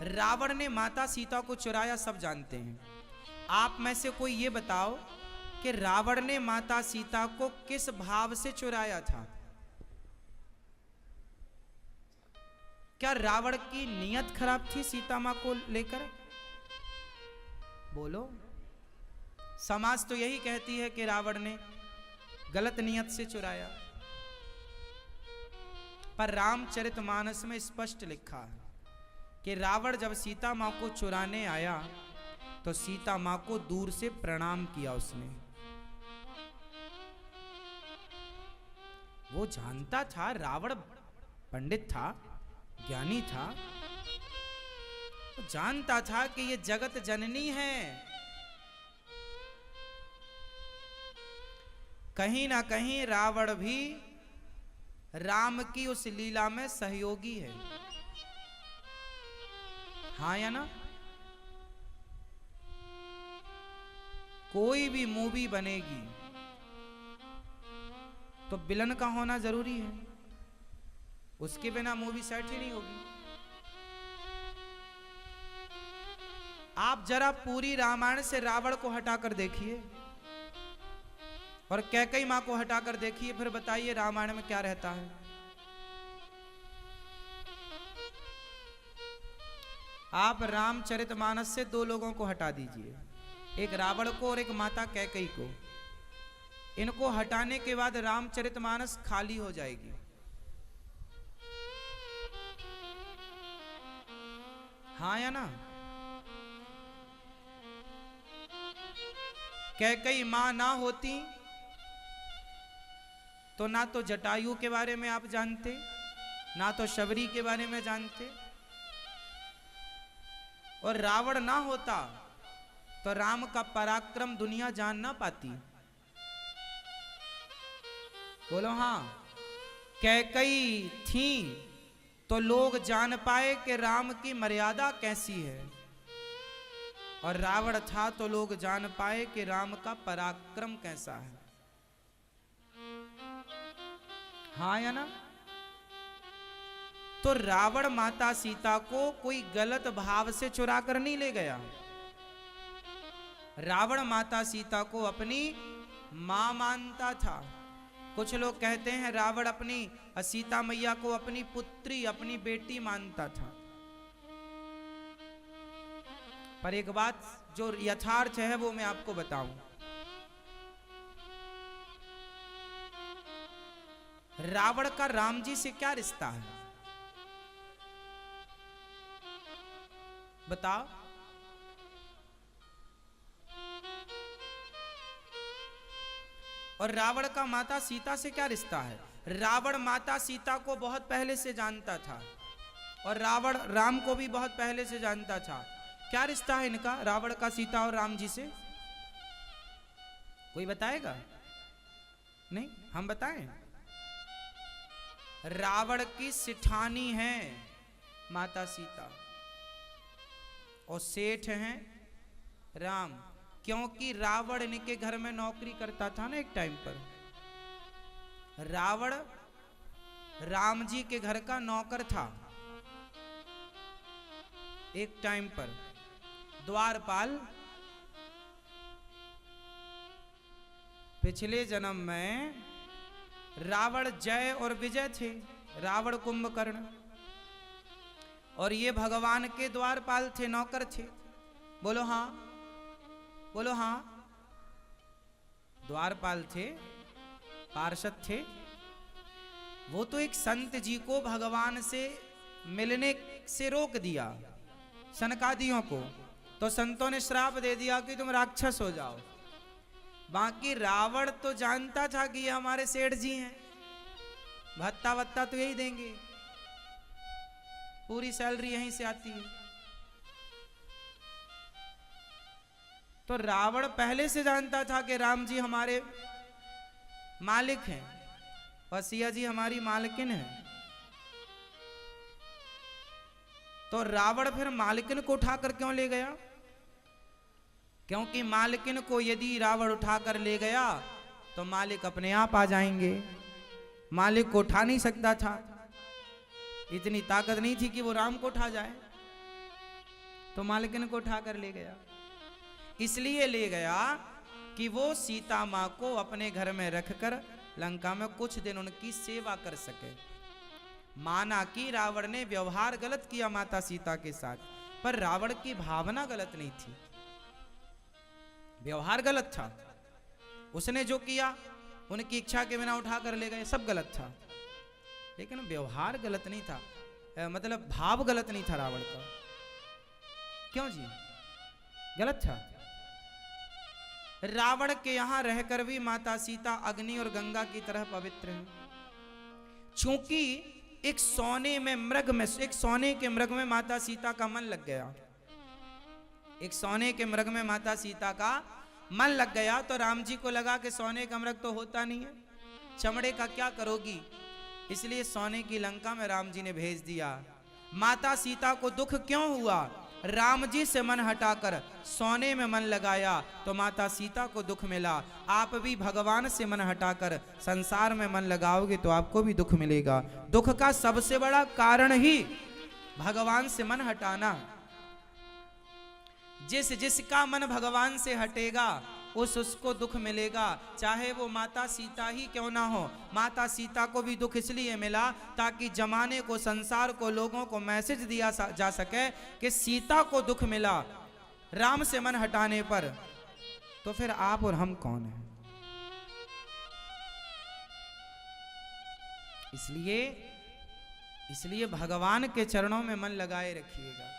रावण ने माता सीता को चुराया, सब जानते हैं। आप में से कोई ये बताओ कि रावण ने माता सीता को किस भाव से चुराया था? क्या रावण की नीयत खराब थी सीता मां को लेकर? बोलो। समाज तो यही कहती है कि रावण ने गलत नीयत से चुराया, पर रामचरितमानस में स्पष्ट लिखा है कि रावण जब सीता मां को चुराने आया तो सीता मां को दूर से प्रणाम किया उसने। वो जानता था, रावण पंडित था, ज्ञानी था, वो जानता था कि ये जगत जननी है, कहीं ना कहीं रावण भी राम की उस लीला में सहयोगी है। हाँ या ना? कोई भी मूवी बनेगी तो विलन का होना जरूरी है, उसके बिना मूवी सेट ही नहीं होगी। आप जरा पूरी रामायण से रावण को हटाकर देखिए और कैकेयी मां को हटाकर देखिए, फिर बताइए रामायण में क्या रहता है। आप रामचरितमानस से दो लोगों को हटा दीजिए, एक रावण को और एक माता कैकेयी को। इनको हटाने के बाद रामचरितमानस खाली हो जाएगी। हाँ या ना? कैकेयी मां ना होती तो ना तो जटायु के बारे में आप जानते, ना तो शबरी के बारे में जानते, और रावण ना होता तो राम का पराक्रम दुनिया जान ना पाती। बोलो हाँ। कैकेयी थी तो लोग जान पाए कि राम की मर्यादा कैसी है, और रावण था तो लोग जान पाए कि राम का पराक्रम कैसा है। हाँ या ना? तो रावण माता सीता को कोई गलत भाव से चुरा कर नहीं ले गया। रावण माता सीता को अपनी मां मानता था। कुछ लोग कहते हैं रावण अपनी सीता मैया को अपनी पुत्री, अपनी बेटी मानता था। पर एक बात जो यथार्थ है वो मैं आपको बताऊं। रावण का राम जी से क्या रिश्ता है बताओ? और रावण का माता सीता से क्या रिश्ता है? रावण माता सीता को बहुत पहले से जानता था और रावण राम को भी बहुत पहले से जानता था। क्या रिश्ता है इनका, रावण का सीता और राम जी से? कोई बताएगा? नहीं, हम बताएं। रावण की सिठानी है माता सीता और सेठ हैं राम, क्योंकि रावण इनके घर में नौकरी करता था ना एक टाइम पर। रावण राम जी के घर का नौकर था एक टाइम पर, द्वारपाल। पिछले जन्म में रावण जय और विजय थे, रावण कुंभकर्ण, और ये भगवान के द्वारपाल थे, नौकर थे। बोलो हाँ, बोलो हाँ। द्वारपाल थे, पार्षद थे। वो तो एक संत जी को भगवान से मिलने से रोक दिया, सनकादियों को, तो संतों ने श्राप दे दिया कि तुम राक्षस हो जाओ। बाकी रावण तो जानता था कि ये हमारे सेठ जी हैं, भत्ता वत्ता तो यही देंगे, पूरी सैलरी यहीं से आती है। तो रावण पहले से जानता था कि राम जी हमारे मालिक हैं और सिया जी हमारी मालकिन है। तो रावण फिर मालकिन को उठाकर क्यों ले गया? क्योंकि मालकिन को यदि रावण उठाकर ले गया तो मालिक अपने आप आ जाएंगे। मालिक को उठा नहीं सकता था, इतनी ताकत नहीं थी कि वो राम को उठा जाए। तो मालकिन को उठा कर ले गया। इसलिए ले गया कि वो सीता माँ को अपने घर में रखकर लंका में कुछ दिन उनकी सेवा कर सके। माना कि रावण ने व्यवहार गलत किया माता सीता के साथ, पर रावण की भावना गलत नहीं थी। व्यवहार गलत था, उसने जो किया उनकी इच्छा के बिना उठा कर ले गए, सब गलत था, लेकिन व्यवहार गलत नहीं था, मतलब भाव गलत नहीं था रावण का। क्यों जी गलत था? रावण के यहां रहकर भी माता सीता अग्नि और गंगा की तरह पवित्र हैं। चूंकि एक सोने के मृग में माता सीता का मन लग गया, एक सोने के मृग में माता सीता का मन लग गया, तो राम जी को लगा कि सोने का मृग तो होता नहीं है, चमड़े का क्या करोगी, इसलिए सोने की लंका में राम जी ने भेज दिया। माता सीता को दुख क्यों हुआ? राम जी से मन हटाकर सोने में मन लगाया तो माता सीता को दुख मिला। आप भी भगवान से मन हटाकर संसार में मन लगाओगे तो आपको भी दुख मिलेगा। दुख का सबसे बड़ा कारण ही भगवान से मन हटाना। जिसका मन भगवान से हटेगा उसको दुख मिलेगा, चाहे वो माता सीता ही क्यों ना हो। माता सीता को भी दुख इसलिए मिला ताकि जमाने को, संसार को, लोगों को मैसेज दिया जा सके कि सीता को दुख मिला राम से मन हटाने पर, तो फिर आप और हम कौन हैं? इसलिए भगवान के चरणों में मन लगाए रखिएगा।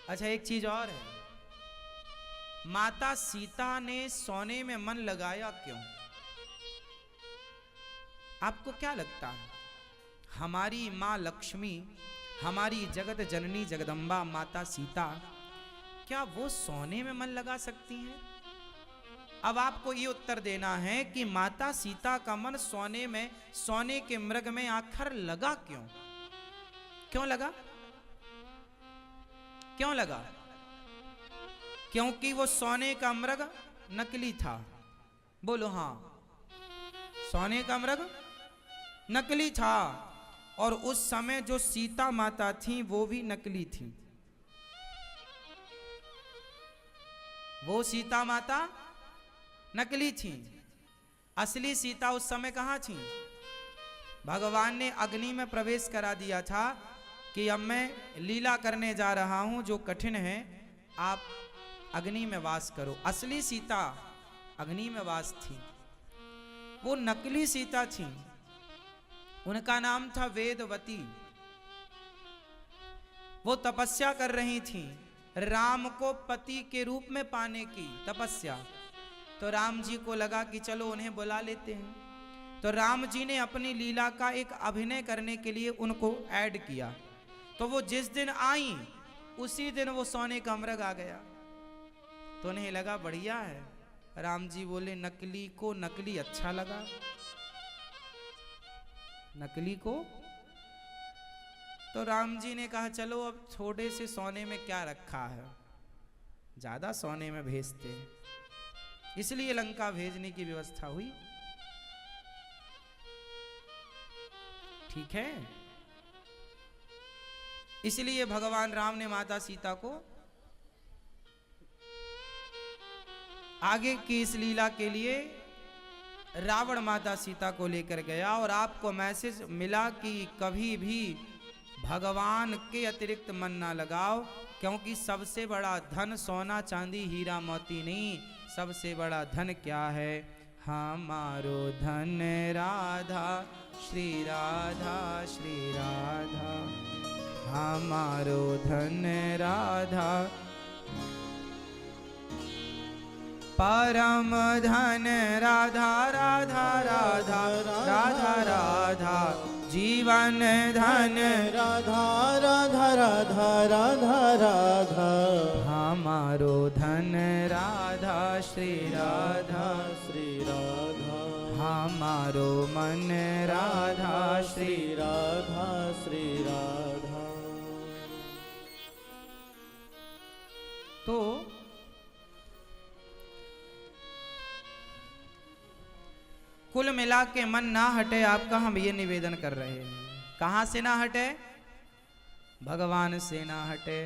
अच्छा, एक चीज और है, माता सीता ने सोने में मन लगाया क्यों? आपको क्या लगता है? हमारी मां लक्ष्मी, हमारी जगत जननी जगदम्बा माता सीता, क्या वो सोने में मन लगा सकती हैं? अब आपको ये उत्तर देना है कि माता सीता का मन सोने के मृग में आखिर लगा क्यों? क्यों लगा? क्यों लगा? क्योंकि वो सोने का मृग नकली था। बोलो हाँ, सोने का मृग नकली था, और उस समय जो सीता माता थी वो भी नकली थी। वो सीता माता नकली थी, असली सीता उस समय कहां थी? भगवान ने अग्नि में प्रवेश करा दिया था कि अब मैं लीला करने जा रहा हूं, जो कठिन है आप अग्नि में वास करो। असली सीता अग्नि में वास थी, वो नकली सीता थी, उनका नाम था वेदवती। वो तपस्या कर रही थी, राम को पति के रूप में पाने की तपस्या। तो राम जी को लगा कि चलो उन्हें बुला लेते हैं, तो राम जी ने अपनी लीला का एक अभिनय करने के लिए उनको ऐड किया। तो वो जिस दिन आई उसी दिन वो सोने का मृग आ गया। तो उन्हें लगा बढ़िया है। राम जी बोले नकली को नकली अच्छा लगा, नकली को। तो राम जी ने कहा चलो अब थोड़े से सोने में क्या रखा है, ज्यादा सोने में भेजते हैं, इसलिए लंका भेजने की व्यवस्था हुई। ठीक है, इसलिए भगवान राम ने माता सीता को आगे की इस लीला के लिए रावण माता सीता को लेकर गया। और आपको मैसेज मिला कि कभी भी भगवान के अतिरिक्त मन ना लगाओ, क्योंकि सबसे बड़ा धन सोना चांदी हीरा मोती नहीं, सबसे बड़ा धन क्या है? हमारो धन राधा श्री राधा श्री राधा, हमारो धन राधा परम धन राधा राधा राधा राधा राधा, जीवन धन राधा राधा राधा राधा राधा, हमारो धन राधा श्री राधा श्री राधा, हमारो मन राधा श्री राधा श्री राधा। तो कुल मिला के मन ना हटे आपका, हम ये निवेदन कर रहे हैं। कहां से ना हटे? भगवान से ना हटे।